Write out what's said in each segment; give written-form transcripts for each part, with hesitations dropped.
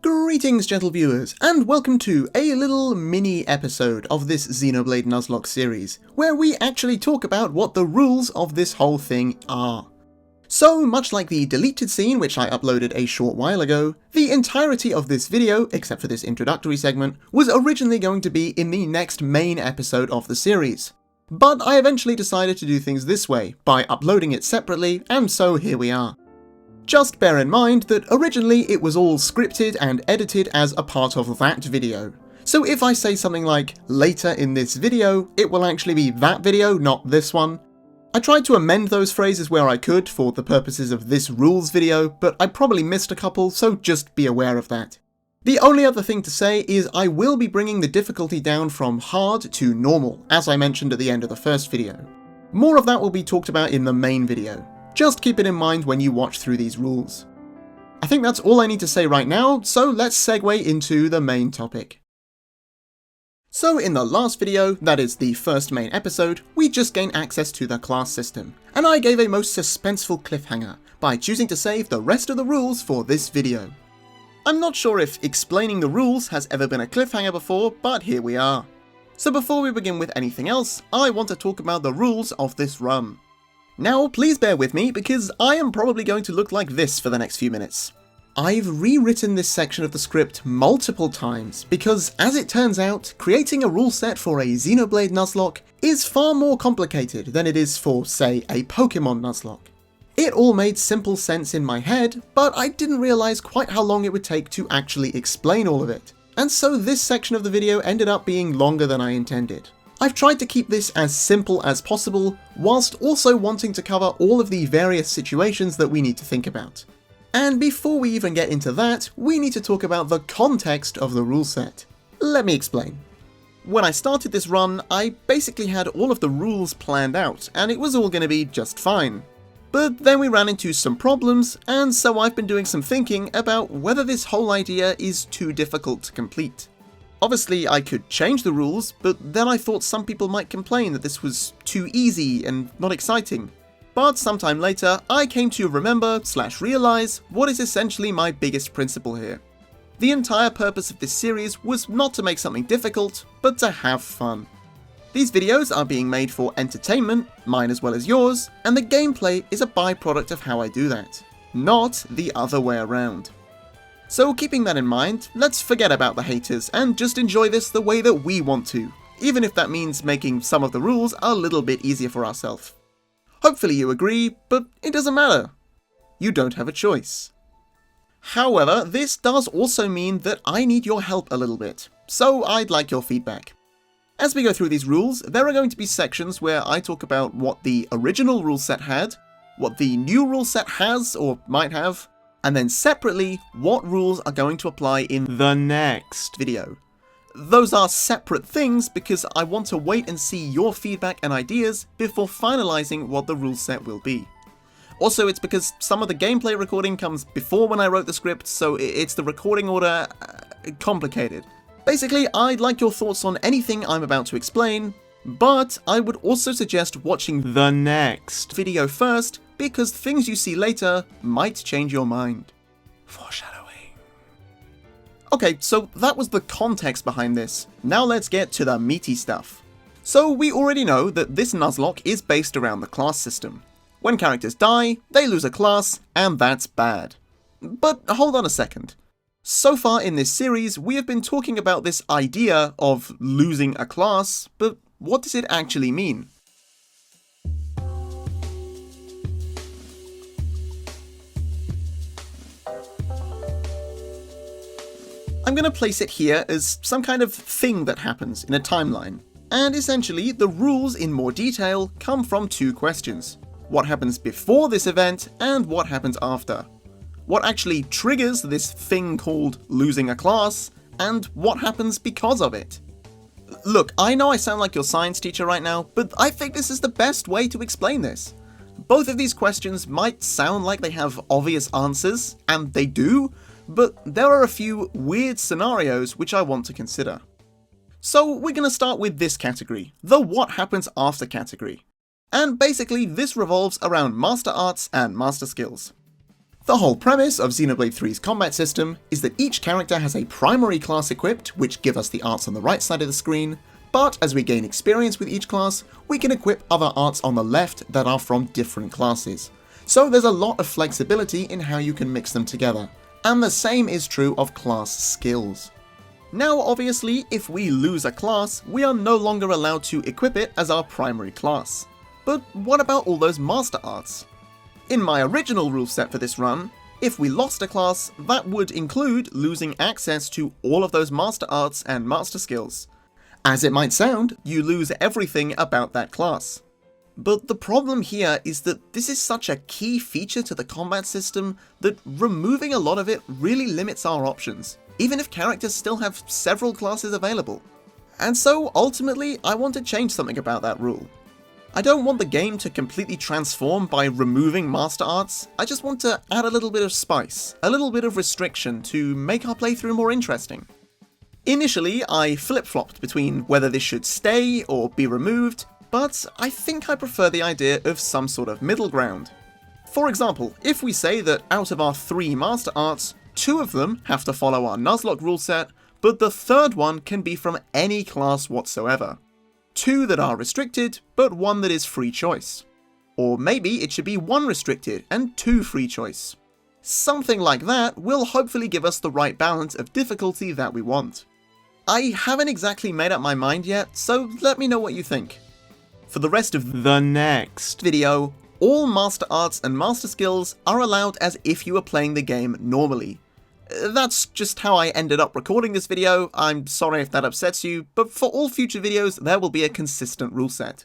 Greetings, gentle viewers, and welcome to a little mini episode of this Xenoblade Nuzlocke series, where we actually talk about what the rules of this whole thing are. So, much like the deleted scene which I uploaded a short while ago, the entirety of this video, except for this introductory segment, was originally going to be in the next main episode of the series. But I eventually decided to do things this way, by uploading it separately, and so here we are. Just bear in mind that originally it was all scripted and edited as a part of that video. So if I say something like, later in this video, it will actually be that video, not this one. I tried to amend those phrases where I could for the purposes of this rules video, but I probably missed a couple, so just be aware of that. The only other thing to say is I will be bringing the difficulty down from hard to normal, as I mentioned at the end of the first video. More of that will be talked about in the main video. Just keep it in mind when you watch through these rules. I think that's all I need to say right now, so let's segue into the main topic. So in the last video, that is the first main episode, we just gained access to the class system, and I gave a most suspenseful cliffhanger by choosing to save the rest of the rules for this video. I'm not sure if explaining the rules has ever been a cliffhanger before, but here we are. So before we begin with anything else, I want to talk about the rules of this run. Now, please bear with me, because I am probably going to look like this for the next few minutes. I've rewritten this section of the script multiple times, because as it turns out, creating a rule set for a Xenoblade Nuzlocke is far more complicated than it is for, say, a Pokemon Nuzlocke. It all made simple sense in my head, but I didn't realise quite how long it would take to actually explain all of it, and so this section of the video ended up being longer than I intended. I've tried to keep this as simple as possible, whilst also wanting to cover all of the various situations that we need to think about. And before we even get into that, we need to talk about the context of the rule set. Let me explain. When I started this run, I basically had all of the rules planned out, and it was all going to be just fine. But then we ran into some problems, and so I've been doing some thinking about whether this whole idea is too difficult to complete. Obviously, I could change the rules, but then I thought some people might complain that this was too easy and not exciting. But sometime later, I came to remember/realise what is essentially my biggest principle here. The entire purpose of this series was not to make something difficult, but to have fun. These videos are being made for entertainment, mine as well as yours, and the gameplay is a byproduct of how I do that, not the other way around. So keeping that in mind, let's forget about the haters and just enjoy this the way that we want to, even if that means making some of the rules a little bit easier for ourselves. Hopefully you agree, but it doesn't matter. You don't have a choice. However, this does also mean that I need your help a little bit, so I'd like your feedback. As we go through these rules, there are going to be sections where I talk about what the original rule set had, what the new rule set has or might have, and then separately, what rules are going to apply in the next video. Those are separate things because I want to wait and see your feedback and ideas before finalising what the rule set will be. Also, it's because some of the gameplay recording comes before when I wrote the script, so it's the recording order complicated. Basically, I'd like your thoughts on anything I'm about to explain, but I would also suggest watching the next video first, because things you see later might change your mind. Foreshadowing. Okay, so that was the context behind this. Now let's get to the meaty stuff. So we already know that this Nuzlocke is based around the class system. When characters die, they lose a class, and that's bad. But hold on a second. So far in this series, we have been talking about this idea of losing a class, but what does it actually mean? I'm going to place it here as some kind of thing that happens in a timeline. And essentially, the rules in more detail come from two questions. What happens before this event, and what happens after? What actually triggers this thing called losing a class, and what happens because of it? Look, I know I sound like your science teacher right now, but I think this is the best way to explain this. Both of these questions might sound like they have obvious answers, and they do, but there are a few weird scenarios which I want to consider. So we're going to start with this category, the what happens after category. And basically this revolves around master arts and master skills. The whole premise of Xenoblade 3's combat system is that each character has a primary class equipped, which give us the arts on the right side of the screen, but as we gain experience with each class, we can equip other arts on the left that are from different classes. So there's a lot of flexibility in how you can mix them together, and the same is true of class skills. Now obviously, if we lose a class, we are no longer allowed to equip it as our primary class. But what about all those master arts? In my original rule set for this run, if we lost a class, that would include losing access to all of those master arts and master skills. As it might sound, you lose everything about that class. But the problem here is that this is such a key feature to the combat system that removing a lot of it really limits our options, even if characters still have several classes available. And so ultimately, I want to change something about that rule. I don't want the game to completely transform by removing master arts, I just want to add a little bit of spice, a little bit of restriction to make our playthrough more interesting. Initially, I flip-flopped between whether this should stay or be removed, but I think I prefer the idea of some sort of middle ground. For example, if we say that out of our 3 master arts, 2 of them have to follow our Nuzlocke rule set, but the third one can be from any class whatsoever. 2 that are restricted, but 1 that is free choice. Or maybe it should be 1 restricted and 2 free choice. Something like that will hopefully give us the right balance of difficulty that we want. I haven't exactly made up my mind yet, so let me know what you think. For the rest of the next video, all master arts and master skills are allowed as if you were playing the game normally. That's just how I ended up recording this video, I'm sorry if that upsets you, but for all future videos there will be a consistent rule set.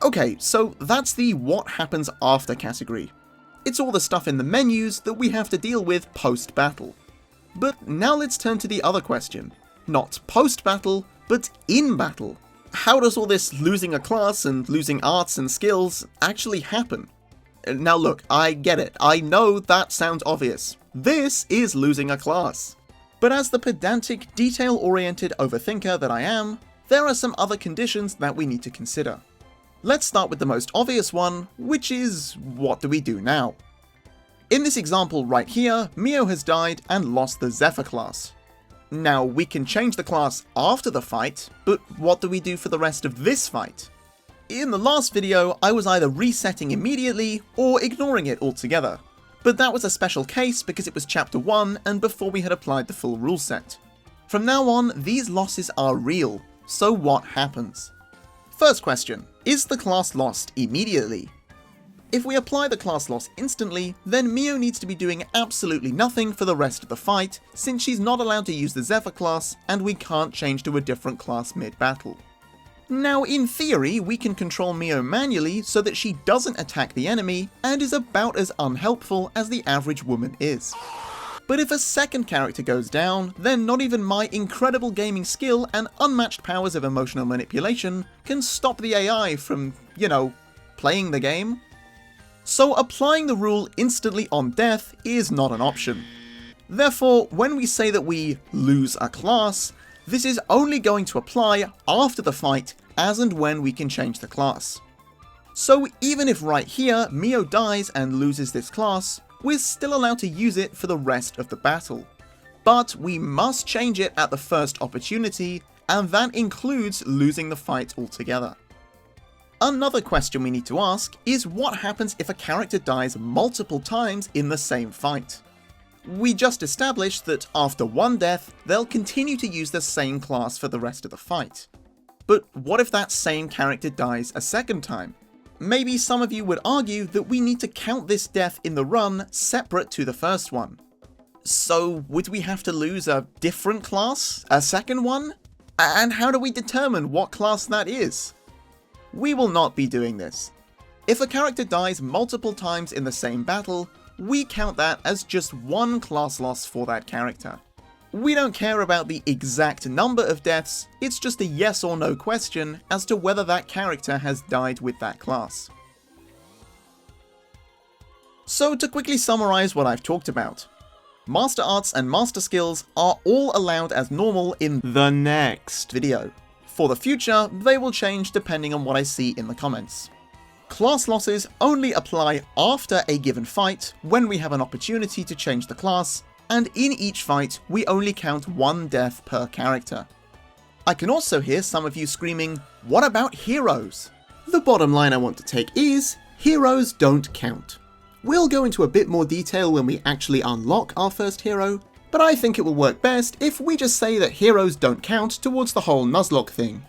Okay, so that's the what happens after category. It's all the stuff in the menus that we have to deal with post-battle. But now let's turn to the other question. Not post-battle, but in battle. How does all this losing a class and losing arts and skills actually happen? Now look, I get it, I know that sounds obvious. This is losing a class. But as the pedantic, detail-oriented overthinker that I am, there are some other conditions that we need to consider. Let's start with the most obvious one, which is, what do we do now? In this example right here, Mio has died and lost the Zephyr class. Now we can change the class after the fight, but what do we do for the rest of this fight? In the last video, I was either resetting immediately or ignoring it altogether, but that was a special case because it was chapter 1 and before we had applied the full rule set. From now on, these losses are real, so what happens? First question, is the class lost immediately? If we apply the class loss instantly, then Mio needs to be doing absolutely nothing for the rest of the fight, since she's not allowed to use the Zephyr class and we can't change to a different class mid-battle. Now in theory, we can control Mio manually so that she doesn't attack the enemy and is about as unhelpful as the average woman is. But if a second character goes down, then not even my incredible gaming skill and unmatched powers of emotional manipulation can stop the AI from, playing the game. So applying the rule instantly on death is not an option. Therefore, when we say that we lose a class, this is only going to apply after the fight as and when we can change the class. So even if right here Mio dies and loses this class, we're still allowed to use it for the rest of the battle. But we must change it at the first opportunity, and that includes losing the fight altogether. Another question we need to ask is what happens if a character dies multiple times in the same fight? We just established that after one death, they'll continue to use the same class for the rest of the fight. But what if that same character dies a second time? Maybe some of you would argue that we need to count this death in the run separate to the first one. So would we have to lose a different class? A second one? And how do we determine what class that is? We will not be doing this. If a character dies multiple times in the same battle, we count that as just one class loss for that character. We don't care about the exact number of deaths, it's just a yes or no question as to whether that character has died with that class. So to quickly summarize what I've talked about, Master Arts and Master Skills are all allowed as normal in the next video. For the future, they will change depending on what I see in the comments. Class losses only apply after a given fight, when we have an opportunity to change the class, and in each fight we only count 1 death per character. I can also hear some of you screaming, what about heroes? The bottom line I want to take is, heroes don't count. We'll go into a bit more detail when we actually unlock our first hero, but I think it will work best if we just say that heroes don't count towards the whole Nuzlocke thing.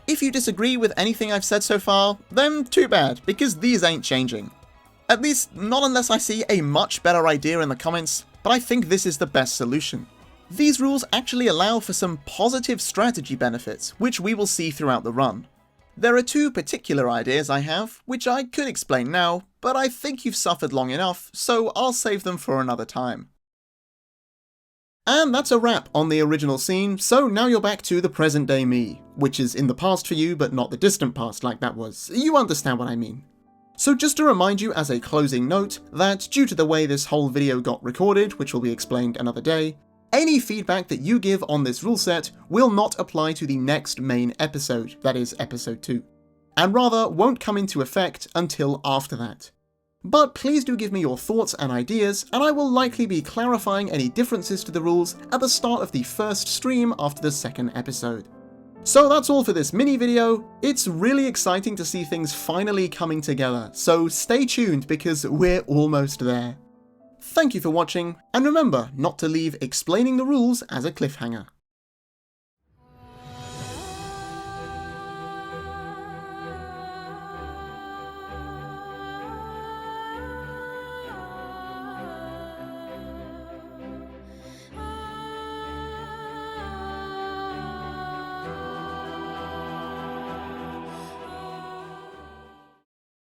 If you disagree with anything I've said so far, then too bad, because these ain't changing. At least, not unless I see a much better idea in the comments, but I think this is the best solution. These rules actually allow for some positive strategy benefits, which we will see throughout the run. There are 2 particular ideas I have, which I could explain now, but I think you've suffered long enough, so I'll save them for another time. And that's a wrap on the original scene, so now you're back to the present day me, which is in the past for you, but not the distant past like that was. You understand what I mean. So just to remind you as a closing note, that due to the way this whole video got recorded, which will be explained another day, any feedback that you give on this rule set will not apply to the next main episode, that is episode 2, and rather won't come into effect until after that. But please do give me your thoughts and ideas, and I will likely be clarifying any differences to the rules at the start of the first stream after the second episode. So that's all for this mini video. It's really exciting to see things finally coming together, so stay tuned because we're almost there. Thank you for watching, and remember not to leave explaining the rules as a cliffhanger.